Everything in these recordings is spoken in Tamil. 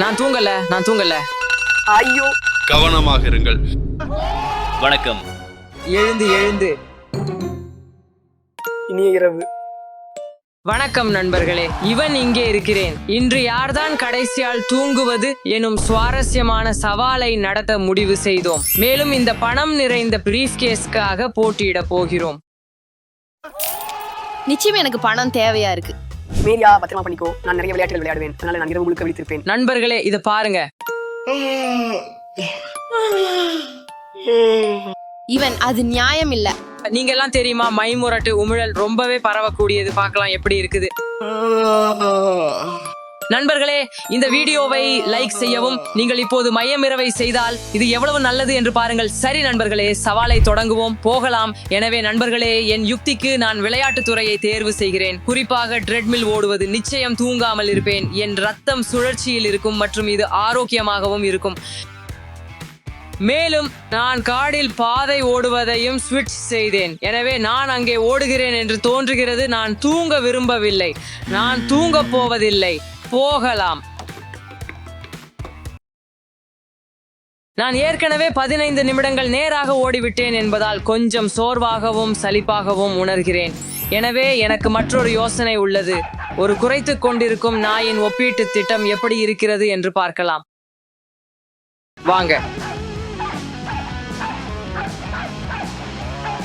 நான் தூங்கல. ஐயோ, கவனமாக இருங்கள். வணக்கம். எழுந்து. இனிய இரவு. வணக்கம் நண்பர்களே, இவன் இங்கே இருக்கிறேன். இன்று யார்தான் கடைசியால் தூங்குவது எனும் சுவாரஸ்யமான சவாலை நடத்த முடிவு செய்தோம். மேலும் இந்த பணம் நிறைந்த பிரீஃப்கேஸ்க்காக போட்டியிட போகிறோம். நிச்சயம் எனக்கு பணம் தேவையா இருக்கு. மேரியா, பத்திரமா பண்ணிக்கோ. நான் நிறைய விளையாட்டுகள் விளையாடுவேன், அதனால நான் இரவு முழுக்க விழித்திருப்பேன். நண்பர்களே, இத பாருங்க. இவன் அது நியாயம் இல்ல. நீங்க எல்லாம் தெரியுமா, மைமுரட்டு உமிழல் ரொம்பவே பரவக்கூடியது. பார்க்கலாம் எப்படி இருக்குது. நண்பர்களே, இந்த வீடியோவை லைக் செய்யவும். நீங்கள் இப்போது மையமிரவை செய்தால் இது எவ்வளவு நல்லது என்று பாருங்கள். சரி நண்பர்களே, சவாலை தொடங்குவோம், போகலாம். எனவே நண்பர்களே, என் யுக்திக்கு நான் விளையாட்டு துறையை தேர்வு செய்கிறேன். குறிப்பாக ட்ரெட்மில் ஓடுவது. நிச்சயம் தூங்காமல் இருப்பேன். என் ரத்தம் சுழற்சியில் இருக்கும் மற்றும் இது ஆரோக்கியமாகவும் இருக்கும். மேலும் நான் காடில் பாதை ஓடுவதையும் ஸ்விட்ச் செய்தேன். எனவே நான் அங்கே ஓடுகிறேன் என்று தோன்றுகிறது. நான் தூங்க விரும்பவில்லை. நான் தூங்கப் போவதில்லை. போகலாம். நான் ஏற்கனவே 15 நிமிடங்கள் நேராக ஓடிவிட்டேன் என்பதால் கொஞ்சம் சோர்வாகவும் சலிப்பாகவும் உணர்கிறேன். எனவே எனக்கு மற்றொரு யோசனை உள்ளது. ஒரு குறைத்துக் கொண்டிருக்கும் நாயின் ஒப்பீட்டு திட்டம் எப்படி இருக்கிறது என்று பார்க்கலாம். வாங்க.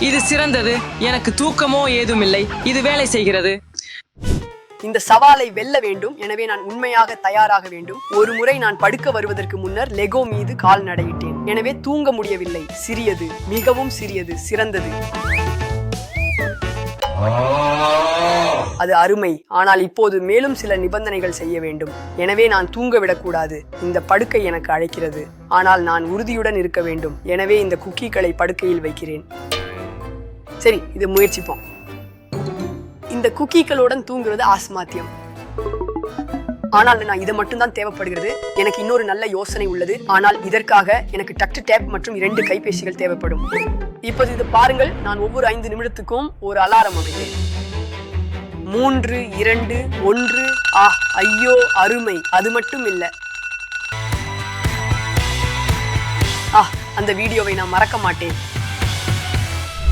இது சிறந்தது. எனக்கு தூக்கமோ ஏதுமில்லை. இது வேலை செய்கிறது. இந்த சவாலை வெல்ல வேண்டும். எனவே நான் உண்மையாக தயாராக வேண்டும். ஒரு முறை நான் படுக்க வருவதற்கு முன்னர் லெகோ மீது கால் நடையிட்டேன். எனவே தூங்க முடியவில்லை. சிறியது, மிகவும் சிறியது, சிறந்தது. அது அருமை. ஆனால் இப்போது மேலும் சில நிபந்தனைகள் செய்ய வேண்டும். எனவே நான் தூங்க விடக்கூடாது. இந்த படுக்கை எனக்கு அழைக்கிறது. ஆனால் நான் உறுதியுடன் இருக்க வேண்டும். எனவே இந்த குக்கீகளை படுக்கையில் வைக்கிறேன். சரி, இது முயற்சிப்போம். இந்த குக்கீகளுடன் தூங்குறது ஆஸ்மாத்தியம். ஆனால் நான் இது மட்டும்தான் தேவைப்படுகிறது. எனக்கு இன்னொரு நல்ல யோசனை உள்ளது. ஆனால் இதற்காக எனக்கு டக்ட் டேப் மற்றும் 2 கைபேசிகள் தேவைப்படும். இப்போது இது பாருங்கள். நான் ஒவ்வொரு 5 நிமிடத்துக்கும் ஒரு அலாரம் அமைக்கிறேன். 3, 2, 1. ஐயோ, அருமை. அது மட்டும் இல்ல. அந்த வீடியோவை நான் மறக்க மாட்டேன்.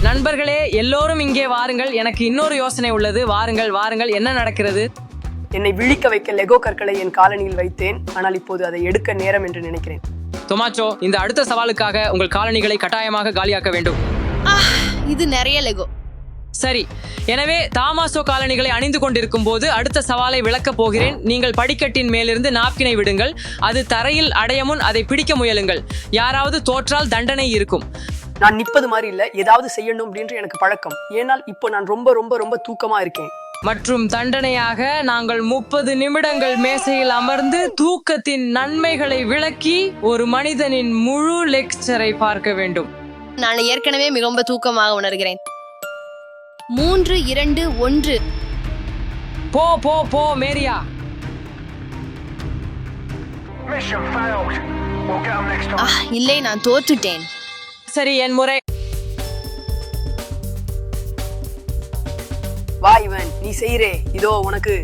நண்பர்களே, எல்லோரும் இங்கே வாருங்கள். எனக்கு இன்னொரு யோசனை உள்ளது. வாருங்கள். என்ன நடக்கிறது? என்னை விழிக்க வைக்க லெகோ கற்களை என் காலனியில் வைத்தேன். ஆனால் இப்போது அதை எடுக்க நேரம் என்று நினைக்கிறேன். தொமாச்சோ, இந்த அடுத்த சவாலுக்காக உங்கள் காலனிகளை கட்டாயமாக காலியாக்க வேண்டும். இது நிறைய லெகோ. சரி, எனவே தாமாசோ காலனிகளை அணிந்து கொண்டிருக்கும் போது அடுத்த சவாலை விளக்கப் போகிறேன். நீங்கள் படிக்கட்டின் மேலிருந்து நாப்கினை விடுங்கள். அது தரையில் அடைய முன் அதை பிடிக்க முயலுங்கள். யாராவது தோற்றால் தண்டனை இருக்கும். நான் நிப்பது மாதிரி இல்ல, ஏதாவது செய்யணும் அப்படின்ற எனக்கு பழக்கம். ஏனால் இப்போ நான் ரொம்ப ரொம்ப ரொம்ப தூக்கமா இருக்கேன். மற்றும் தண்டனையாக நாங்கள் 30 நிமிடங்கள் மேசையில் அமர்ந்து தூக்கத்தின் நன்மைகளை விளக்கி ஒரு மனிதனின் முழு லெக்சரை பார்க்க வேண்டும். நான் ஏற்கனவே மிகவும் தூக்கமாக உணர்கிறேன். 3, 2, 1. போ மேரியா. இல்லை, நான் தோற்றுட்டேன். சரி, என் முறை. வா இவன், நீ செய்கிறே. இதோ உனக்கு.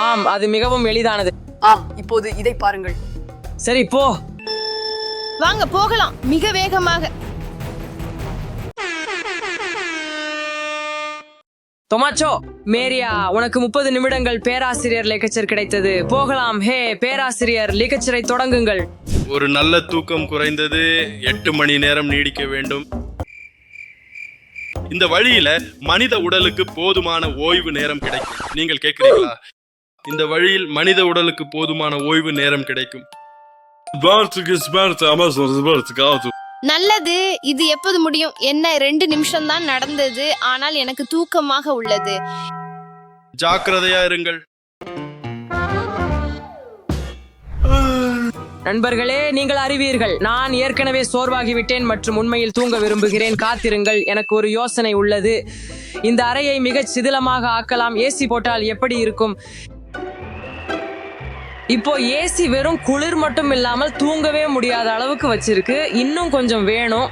ஆம், அது மிகவும் எளிதானது. இப்போது இதை பாருங்கள். சரி, போ. வாங்க போகலாம், மிக வேகமாக. தொமாச்சோ, மேரியா, உனக்கு 30 நிமிடங்கள் பேராசிரியர் லெக்சர் கிடைத்தது. போகலாம். ஹே பேராசிரியர், லெக்சரை தொடங்குங்கள். ஒரு நல்ல தூக்கம் குறைந்தது 8 மணி நேரம் நீடிக்க வேண்டும். இந்த வழியில மனித உடலுக்கு போதுமான ஓய்வு நேரம் கிடைக்கும். நீங்கள் கேட்கிறீங்களா? இந்த வழியில் மனித உடலுக்கு போதுமான ஓய்வு நேரம் கிடைக்கும். நல்லது. இது எப்போது முடியும்? என்ன 2 நிமிஷம் தான் நடந்தது. ஆனால் எனக்கு தூக்கமாக உள்ளது. ஜாக்கிரதையா இருங்கள். நண்பர்களே, நீங்கள் அறிவீர்கள், நான் ஏற்கனவே சோர்வாகிவிட்டேன் மற்றும் உண்மையில் தூங்க விரும்புகிறேன். காத்திருங்கள், எனக்கு ஒரு யோசனை உள்ளது. இந்த அறையை மிக சிதிலமாக ஆக்கலாம். ஏசி போட்டால் எப்படி இருக்கும்? இப்போ ஏசி வெறும் குளிர் மட்டும் இல்லாமல் தூங்கவே முடியாத அளவுக்கு வச்சிருக்கு. இன்னும் கொஞ்சம் வேணும்.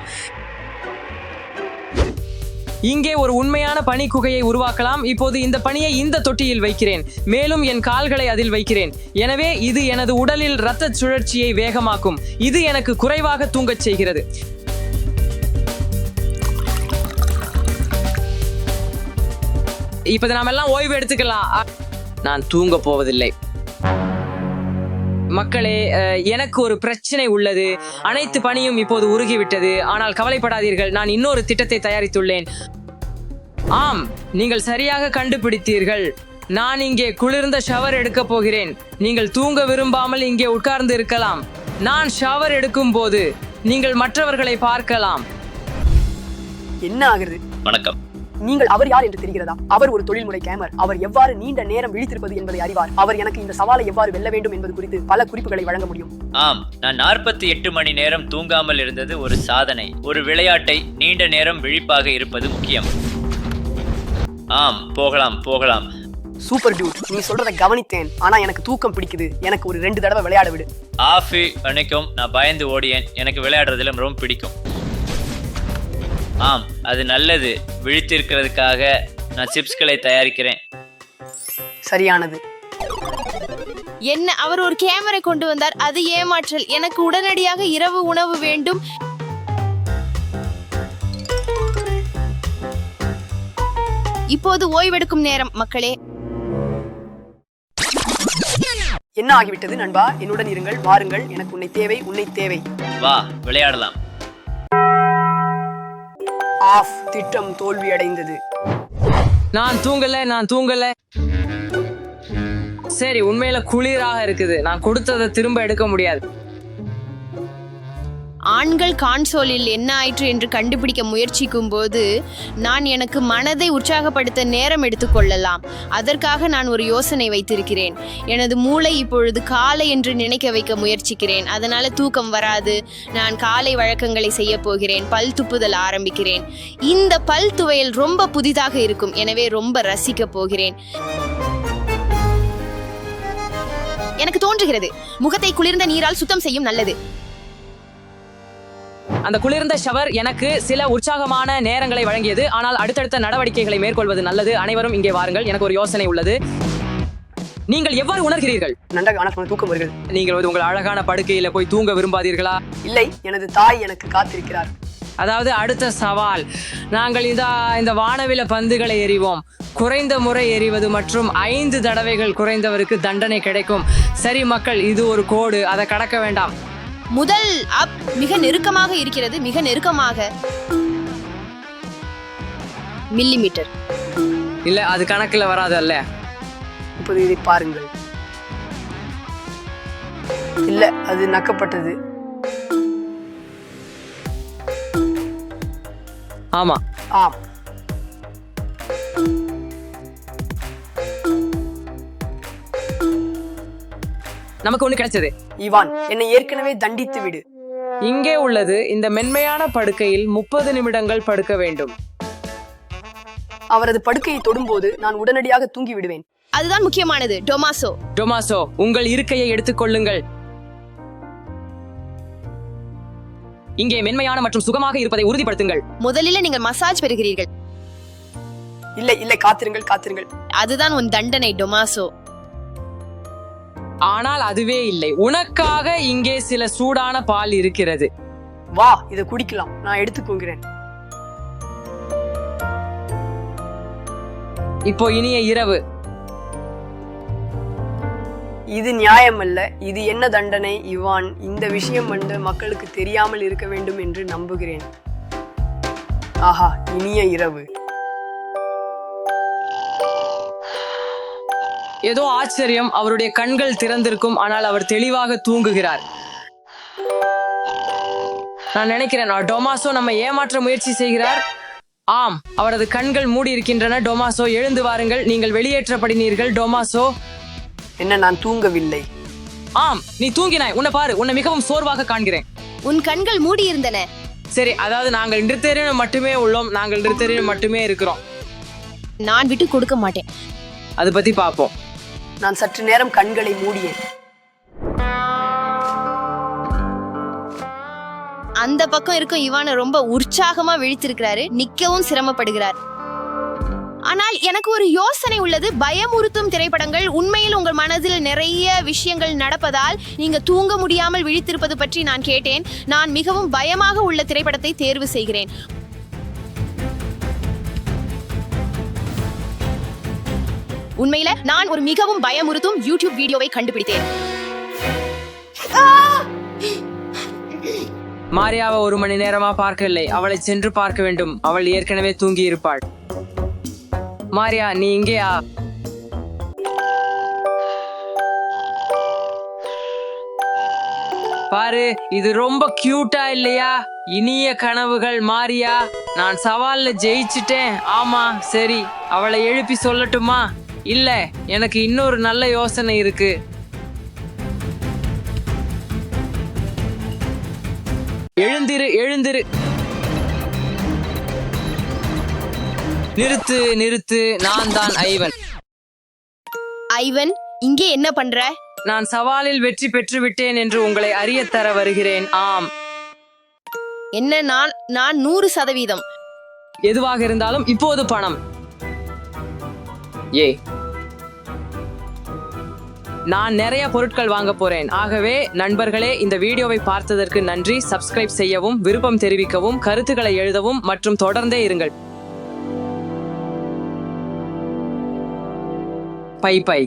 இங்கே ஒரு உண்மையான பனி குகையை உருவாக்கலாம். இப்போது இந்த பனியை இந்த தொட்டியில் வைக்கிறேன், மேலும் என் கால்களை அதில் வைக்கிறேன். எனவே இது எனது உடலில் இரத்த சுழற்சியை வேகமாக்கும். இது எனக்கு குறைவாக தூங்கச் செய்கிறது. இப்போது நாம் எல்லாம் ஓய்வு எடுத்துக்கலாம். நான் தூங்க போவதில்லை. மக்களே, எனக்கு ஒரு பிரச்சனை உள்ளது. அனைத்து பணியும் இப்போது உருகிவிட்டது. ஆனால் கவலைப்படாதீர்கள், நான் இன்னொரு திட்டத்தை தயாரித்துள்ளேன். ஆம், நீங்கள் சரியாக கண்டுபிடித்தீர்கள். நான் இங்கே குளிர்ந்த ஷவர் எடுக்கப் போகிறேன். நீங்கள் தூங்க விரும்பாமல் இங்கே உட்கார்ந்து இருக்கலாம். நான் ஷவர் எடுக்கும் போது நீங்கள் மற்றவர்களை பார்க்கலாம். என்ன ஆகிறது? வணக்கம். நீங்கள் அவர் யார் என்று தெரிகிறதா? அவர் ஒரு தொழில்முறை கேமர். அவர் எவ்வாறு நீண்ட நேரம் விழித்திருப்பது என்பதை அறிவார். அவர் எனக்கு இந்த சவாலை எவ்வாறு வெல்ல வேண்டும் என்பது குறித்து பல குறிப்புகளை வழங்க முடியும். ஆம், நான் 48 மணி நேரம் தூங்காமல் இருந்தது ஒரு சாதனை. ஒரு விளையாட்டை நீண்ட நேரம் விழிப்பாக இருப்பது முக்கியம். ஆம், போகலாம். சூப்பர் டியூட், நீ சொல்றதை கவனித்தேன். ஆனா எனக்கு தூக்கம் பிடிக்குது. எனக்கு ஒரு 2 தடவை விளையாட விடு. ஆஃபி வணக்கம். நான் பயந்து ஓடியேன். எனக்கு விளையாடுறதுல ரொம்ப பிடிக்கும். ஆம், அது நல்லது. விழித்திருக்கிறதுக்காக நான் சிப்ஸ்களை தயாரிக்கிறேன். சரியானது. என்ன, அவர் ஒரு கேமரா கொண்டு வந்தார். அது ஏமாற்றல். எனக்கு உடனடியாக இரவு உணவு வேண்டும். இப்போது ஓய்வெடுக்கும் நேரம் மக்களே. என்ன ஆகிவிட்டது நண்பா? என்னுடன் இருங்கள், வாருங்கள். எனக்கு உன்னை தேவை. வா, விளையாடலாம். ஆஃப், திட்டம் தோல்வியடைந்தது. நான் தூங்கல. சரி, உண்மையில குளிராக இருக்குது. நான் கொடுத்ததை திரும்ப எடுக்க முடியாது. ஆண்கள் கான்சோலில் என்ன ஆயிற்று என்று கண்டுபிடிக்க முயற்சிக்கும் போது நான் எனக்கு மனதை உற்சாகப்படுத்த நேரம் எடுத்துக்கொள்ளலாம். அதற்காக நான் ஒரு யோசனை வைத்திருக்கிறேன். எனது மூளை இப்பொழுது காலை என்று நினைக்க வைக்க முயற்சிக்கிறேன். அதனால தூக்கம் வராது. நான் காலை வழக்கங்களை செய்ய போகிறேன். பல் துப்புதல் ஆரம்பிக்கிறேன். இந்த பல் துவையல் ரொம்ப புதிதாக இருக்கும், எனவே ரொம்ப ரசிக்க போகிறேன். எனக்கு தோன்றுகிறது முகத்தை குளிர்ந்த நீரால் சுத்தம் செய்யும் நல்லது. அந்த குளிர்ந்த ஷவர் எனக்கு சில உற்சாகமான நேரங்களை வழங்கியது. ஆனால் அடுத்தடுத்த நடவடிக்கைகளை மேற்கொள்வது நல்லது. அனைவரும் இங்கே வாருங்கள், எனக்கு ஒரு யோசனை உள்ளது. நீங்கள் எவ்வாறு உணர்கிறீர்கள்? நன்றாக தூக்கம் வருகிறது. நீங்கள் உங்கள் அழகான படுக்கையில போய் தூங்க விரும்பாதீர்களா? இல்லை, எனது தாய் எனக்கு காத்திருக்கிறார். அதாவது அடுத்த சவால், நாங்கள் இந்த வானவில பந்துகளை எறிவோம். குறைந்த முறை எறிவது மற்றும் 5 தடவைகள் குறைந்தவருக்கு தண்டனை கிடைக்கும். சரி மக்கள், இது ஒரு கோடு, அதை கடக்க வேண்டாம். முதல் அப் மிக நெருக்கமாக இருக்கிறது. மிக நெருக்கமாக. மில்லிமீட்டர். இல்ல, அது கணக்குல வராது அல்ல. இப்போது இதை பாருங்கள். இல்ல, அது நக்கப்பட்டது. ஆமா. ஆம். நமக்கு ஒண்ணு கிடைச்சது. ஈவான், என்னை ஏற்கனவே தண்டித்து விடு. இங்கே உள்ளது. இந்த மென்மையான படுக்கையில் 30 நிமிடங்கள் படுக்க வேண்டும். அவரது படுக்கையை தொடும்போது நான் உடனடியாக தூங்கி விடுவேன். அதுதான் முக்கியமானது. டொமாசோ, உங்கள் இருக்கையை எடுத்துக்கொள்ளுங்கள். இங்கே மென்மையான மற்றும் சுகமாக இருப்பதை உறுதிப்படுத்துங்கள். முதலில் நீங்கள் மசாஜ் பெறுகிறீர்கள். இல்லை, காத்திருங்கள். அதுதான் உன் தண்டனை டொமாசோ. ஆனால் அதுவே இல்லை. உனக்காக இங்கே சில சூடான பால் இருக்கிறது. வா, இதை குடிக்கலாம். நான் எடுத்துக்கொள்கிறேன். இப்போ இனிய இரவு. இது நியாயமல்ல. இது என்ன தண்டனை இவான்? இந்த விஷயம் மக்களுக்கு தெரியாமல் இருக்க வேண்டும் என்று நம்புகிறேன். ஆஹா, இனிய இரவு. ஏதோ ஆச்சரியம். அவருடைய கண்கள் திறந்திருக்கும், ஆனால் அவர் தெளிவாக தூங்குகிறார். நான் நினைக்கிறேன் டொமாசோ நம்ம ஏமாற்ற முயற்சி செய்கிறார். ஆம், அவரது கண்கள் மூடி இருக்கின்றன. டொமாசோ, எழுந்து வாருங்கள். நீங்கள் வெளியேற்றப்படினீர்கள். டொமாசோ. என்ன, நான் தூங்கவில்லை. ஆம், நீ தூங்கினாய். உன்னை பாரு, உன்னை மிகவும் சோர்வாக காண்கிறேன். உன் கண்கள் மூடி இருந்தன. சரி, அதாவது நாங்கள் நிறுத்தறிவு மட்டுமே உள்ளோம். நாங்கள் நிறுத்தறிவு மட்டுமே இருக்கிறோம். நான் விட்டு கொடுக்க மாட்டேன். அதை பத்தி பார்ப்போம். நான் சற்று நேரம் கண்களை மூடியேன். அந்த பக்கம் இருக்கும் இவான ரொம்ப உற்சாகமா விழித்திருக்கிறாரு, நிக்கவும் சிரமப்படுகிறார். ஆனால் எனக்கு ஒரு யோசனை உள்ளது. பயமுறுத்தும் திரைப்படங்கள் உண்மையில் உங்கள் மனதில் நிறைய விஷயங்கள் நடப்பதால் நீங்க தூங்க முடியாமல் விழித்திருப்பது பற்றி நான் கேட்டேன். நான் மிகவும் பயமாக உள்ள திரைப்படத்தை தேர்வு செய்கிறேன். உண்மையில நான் ஒரு மிகவும் பயமுறுத்தும் யூடியூப் வீடியோவை கண்டுபிடித்தேன். மாரியாவை 1 மணி நேரமா பார்க்கவில்லை. அவளை சென்று பார்க்க வேண்டும். அவள் ஏற்கனவே தூங்கி இருப்பாள். மாரியா, நீ இங்கேயா? பாரு, இது ரொம்ப கியூட்டா இல்லையா? இனிய கனவுகள் மாரியா. நான் சவால்ல ஜெயிச்சிட்டேன். ஆமா, சரி. அவளை எழுப்பி சொல்லட்டுமா? இல்ல, எனக்கு இன்னொரு நல்ல யோசனை இருக்கு. எழுந்திரு, எழுந்திரு. நிறுத்து, நிறுத்து. நான் தான் ஐவன். ஐவன், இங்கே என்ன பண்ற? நான் சவாலில் வெற்றி பெற்று விட்டேன் என்று உங்களை அறியத் தர வருகிறேன். ஆம். என்ன? நான் 100%. எதுவாக இருந்தாலும் இப்போது பணம். நான் நிறைய பொருட்கள் வாங்க போறேன். ஆகவே நண்பர்களே, இந்த வீடியோவை பார்த்ததற்கு நன்றி. சப்ஸ்கிரைப் செய்யவும், விருப்பம் தெரிவிக்கவும், கருத்துக்களை எழுதவும் மற்றும் தொடர்ந்தே இருங்கள். Bye by.